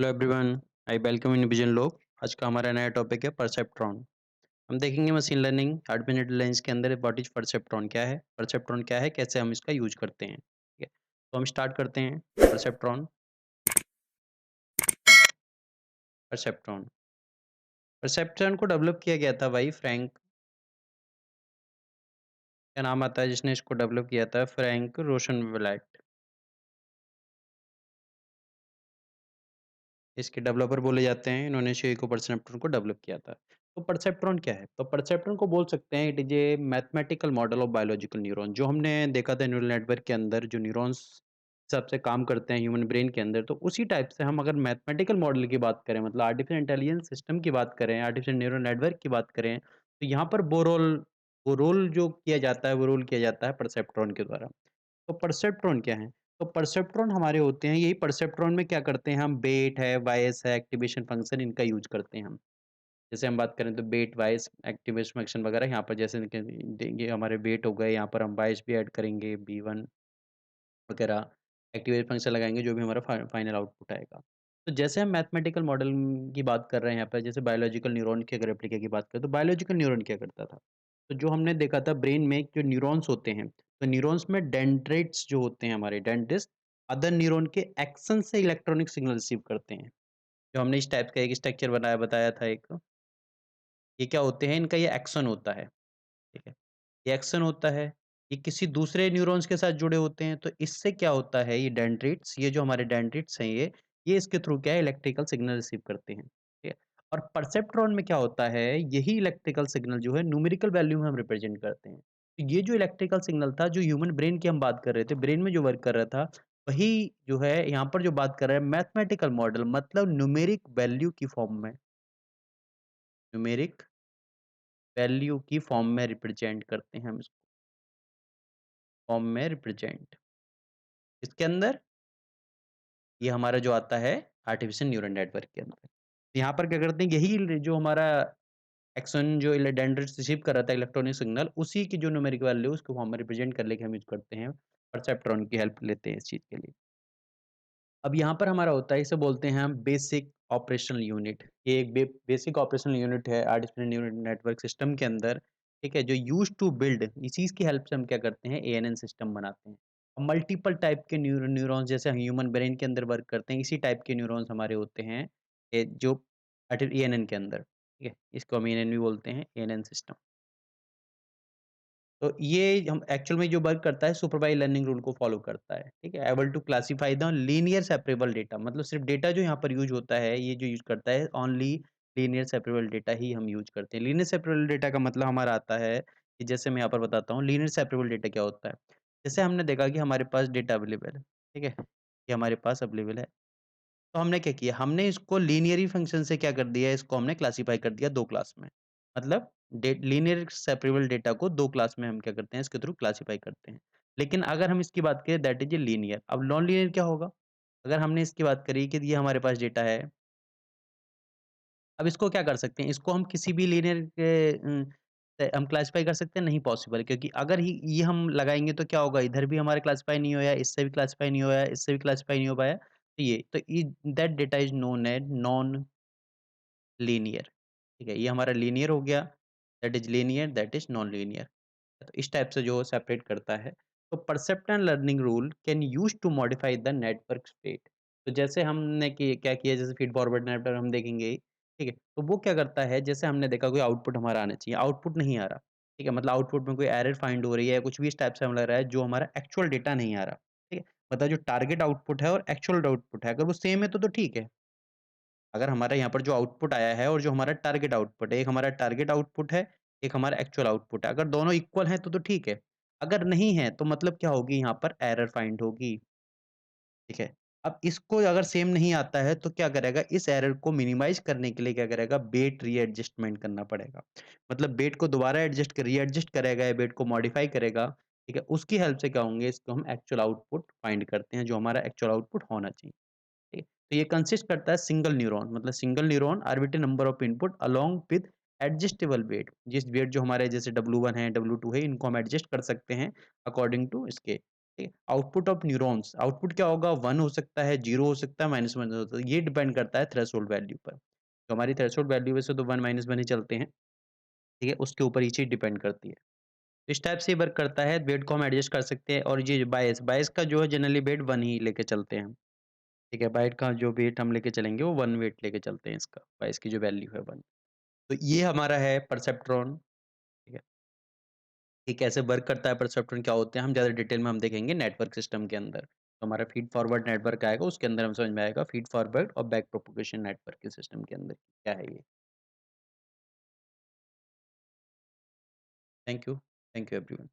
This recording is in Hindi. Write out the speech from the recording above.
Hello everyone, I welcome in vision लोग। आज का हमारा नया टॉपिक है परसेप्ट्रॉन। हम देखेंगे मशीन लर्निंग आर्टिफिशियल इंटेलिजेंस के अंदर व्हाट इज परसेप्ट्रॉन क्या है, कैसे हम इसका यूज करते हैं। ठीक है, तो हम स्टार्ट करते हैं। परसेप्ट्रॉन परसेप्ट्रॉन परसेप्ट्रॉन को डेवलप किया गया था भाई फ्रैंक, क्या नाम आता है जिसने इसको डेवलप किया था, फ्रैंक रोशनब्लैट। इसके डेवलपर बोले जाते हैं, इन्होंने शेई को परसेप्ट्रॉन को डेवलप किया था। तो परसेप्ट्रॉन क्या है? तो परसेप्ट्रॉन को बोल सकते हैं it is a mathematical model of biological neuron. जो हमने देखा था न्यूरल नेटवर्क के अंदर जो न्यूरॉन्स हिसाब से काम करते हैं ह्यूमन ब्रेन के अंदर, तो उसी टाइप से हम अगर मैथमेटिकल मॉडल की बात करें, मतलब आर्टिफिशियल इंटेलिजेंस सिस्टम की बात करें, आर्टिफिशियल न्यूरल नेटवर्क की बात करें, तो यहाँ पर वो रोल जो किया जाता है, वो रोल किया जाता है परसेप्ट्रॉन के द्वारा। तो परसेप्ट्रॉन क्या है? तो परसेप्ट्रॉन हमारे होते हैं, यही परसेप्ट्रॉन में क्या करते हैं हम, वेट है, वॉइस है, एक्टिवेशन फंक्शन, इनका यूज़ करते हैं हम। जैसे हम बात करें तो वेट, वॉइस, एक्टिवेशन फंक्शन वगैरह यहाँ पर जैसे कि ये हमारे वेट हो गए, यहाँ पर हम वॉइस भी ऐड करेंगे, V1 वगैरह, एक्टिवेट फंक्शन लगाएँगे, जो भी हमारा फाइनल आउटपुट आएगा। तो जैसे हम मैथमेटिकल मॉडल की बात कर रहे हैं यहाँ पर, जैसे बायोलॉजिकल न्यूरॉन की अगर रेप्लिका की बात करें, तो बायोलॉजिकल न्यूरॉन क्या करता था? तो जो हमने देखा था ब्रेन में जो न्यूरॉन्स होते हैं, तो न्यूरॉन्स में डेंड्राइट्स जो होते हैं हमारे डेंड्रिट्स, अदर न्यूरॉन के एक्सन से इलेक्ट्रॉनिक सिग्नल रिसीव करते हैं। जो हमने इस टाइप का एक स्ट्रक्चर बताया था एक, ये क्या होते हैं, इनका ये एक्सन होता है। ठीक है? ये एक्सन होता है, ये किसी दूसरे न्यूरॉन्स के साथ जुड़े होते हैं, तो इससे क्या होता है, ये डेंड्रिट्स, ये जो हमारे डेंड्रिट्स हैं ये इसके थ्रू क्या है, इलेक्ट्रिकल सिग्नल रिसीव करते हैं, ठीक है? और परसेप्ट्रॉन में क्या होता है, यही इलेक्ट्रिकल सिग्नल जो है न्यूमेरिकल वैल्यू में हम रिप्रेजेंट करते हैं। तो ये जो इलेक्ट्रिकल सिग्नल था, जो ह्यूमन ब्रेन की हम बात कर रहे थे, ब्रेन में जो वर्क कर रहा था, वही जो है यहाँ पर जो बात कर रहा है मैथमेटिकल मॉडल, मतलब न्यूमेरिक वैल्यू की फॉर्म में, न्यूमेरिक वैल्यू की फॉर्म में रिप्रेजेंट करते हैं हम इसको, फॉर्म में रिप्रेजेंट। इसके अंदर ये हमारा जो आता है आर्टिफिशियल न्यूरल नेटवर्क के अंदर। यहाँ पर क्या करते हैं, यही जो हमारा एक्सन जो डेंड्राइट्स रिसीव कर रहा था इलेक्ट्रॉनिक सिग्नल, उसी की जो न्यूमेरिक वैल्यू उसको फॉर्म में रिप्रेजेंट कर लेके हम यूज़ करते हैं, परसेप्ट्रॉन की हेल्प लेते हैं इस चीज़ के लिए। अब यहाँ पर हमारा होता है, इसे बोलते हैं हम बेसिक ऑपरेशनल यूनिट। ये एक बेसिक ऑपरेशनल यूनिट है आर्टिफिशियल न्यूरल नेटवर्क सिस्टम के अंदर, ठीक है? जो यूज्ड टू बिल्ड, इस चीज़ की हेल्प से हम क्या करते हैं, एएनएन सिस्टम बनाते हैं। मल्टीपल टाइप के न्यूरॉन्स जैसे ह्यूमन ब्रेन के अंदर वर्क करते हैं, इसी टाइप के न्यूरॉन्स हमारे होते हैं, जो एएनएन के अंदर, ठीक है? इसको हम एएनएन भी बोलते हैं, एएनएन सिस्टम। तो ये हम एक्चुअल में जो वर्क करता है सुपरवाइज़ लर्निंग रूल को फॉलो करता है, ठीक है? Able to classify the linear separable data, मतलब सिर्फ़ डेटा जो यहाँ पर यूज़ होता है, ये जो यूज़ करता है ओनली लीनियर सेपरेबल डेटा ही हम यूज़ करते हैं। लीनियर सेपरेबल डेटा का मतलब हमारा आता है कि जैसे मैं यहाँ पर बताता हूँ, लीनियर सेपरेबल डेटा क्या होता है? जैसे हमने देखा कि हमारे पास डेटा अवेलेबल है, ठीक है? ये हमारे पास अवेलेबल है। तो हमने क्या किया, हमने इसको लीनियरी फंक्शन से क्या कर दिया, इसको हमने क्लासिफ़ाई कर दिया 2 क्लास में। मतलब लीनियर सेपरेबल डेटा को 2 क्लास में हम क्या करते हैं, इसके थ्रू क्लासिफ़ाई करते हैं। लेकिन अगर हम इसकी बात करें दैट इज़ ए लीनियर। अब नॉन लीनियर क्या होगा? अगर हमने इसकी बात करी कि ये हमारे पास डेटा है, अब इसको क्या कर सकते हैं, इसको हम किसी भी लीनियर के हम क्लासिफ़ाई कर सकते हैं? नहीं पॉसिबल, क्योंकि अगर ही ये हम लगाएँगे तो क्या होगा, इधर भी हमारे क्लासिफ़ाई नहीं होया, इससे भी क्लासिफ़ाई नहीं होया, इससे भी क्लासिफ़ाई नहीं हो पाया। तो ये that data is known as non linear, ठीक है? ये हमारा लीनियर हो गया, that is linear, that is non linear. तो इस टाइप से जो सेपरेट करता है। तो perceptron learning rule can used to modify the network state. तो जैसे हमने क्या किया, जैसे फीड फॉरवर्ड नेटवर्क हम देखेंगे ही, ठीक है? तो वो क्या करता है, जैसे हमने देखा कोई आउटपुट हमारा आना चाहिए, आउटपुट नहीं आ रहा, ठीक है? मतलब आउटपुट में कोई एरर फाइंड हो रही है, कुछ भी इस टाइप से हमें लग रहा है जो हमारा एक्चुअल डेटा नहीं आ रहा, ठीक है? मतलब जो टारगेट आउटपुट है और एक्चुअल आउटपुट है, अगर वो सेम है तो ठीक है। अगर हमारा यहाँ पर जो आउटपुट आया है और जो हमारा टारगेट आउटपुट है, एक हमारा टारगेट आउटपुट है, एक हमारा एक्चुअल आउटपुट है। अगर दोनों इक्वल हैं तो ठीक है। अगर नहीं है तो मतलब क्या होगी, यहाँ पर एरर फाइंड होगी, ठीक है? अब इसको अगर सेम नहीं आता है तो क्या करेगा, इस एरर को मिनिमाइज़ करने के लिए क्या करेगा, वेट रीएडजस्टमेंट करना पड़ेगा। मतलब वेट को दोबारा रीएडजस्ट करेगा या वेट को मॉडिफाई करेगा, ठीक है? उसकी हेल्प से क्या होंगे, इसको हम एक्चुअल आउटपुट फाइंड करते हैं, जो हमारा एक्चुअल आउटपुट होना चाहिए। ठीक है? तो ये कंसिस्ट करता है सिंगल न्यूरॉन, मतलब single neuron arbitrary number of input along with adjustable weight. जिस वेट जो हमारे जैसे W1 है, W2 है, इनको हम एडजस्ट कर सकते हैं अकॉर्डिंग टू इसके। ठीक है? आउटपुट ऑफ न्यूरॉन्स, आउटपुट क्या होगा? 1 हो सकता है, 0 हो सकता है, -1 हो सकता है। ये डिपेंड करता है थ्रेशोल्ड वैल्यू पर। तो हमारी थ्रेशोल्ड वैल्यू वैसे तो 1 -1 ही चलते हैं, ठीक है? उसके ऊपर ये चीज़ डिपेंड करती है। इस टाइप से वर्क करता है, वेट को हम एडजस्ट कर सकते हैं और ये बायस, बायस का जो है जनरली वेट 1 ही लेके चलते हैं हम, ठीक है? बाइट का जो वेट हम लेके चलेंगे वो 1 वेट लेके चलते हैं इसका, बायस की जो वैल्यू है 1। तो ये हमारा है परसेप्ट्रॉन, ठीक है? ये कैसे वर्क करता है परसेप्ट्रॉन क्या होते हैं, हम ज़्यादा डिटेल में हम देखेंगे नेटवर्क सिस्टम के अंदर। तो हमारा फीड फॉरवर्ड नेटवर्क आएगा, उसके अंदर हम समझ में आएगा फीड फॉरवर्ड और बैक प्रोपगेशन नेटवर्क के सिस्टम के अंदर क्या है ये। Thank you everyone.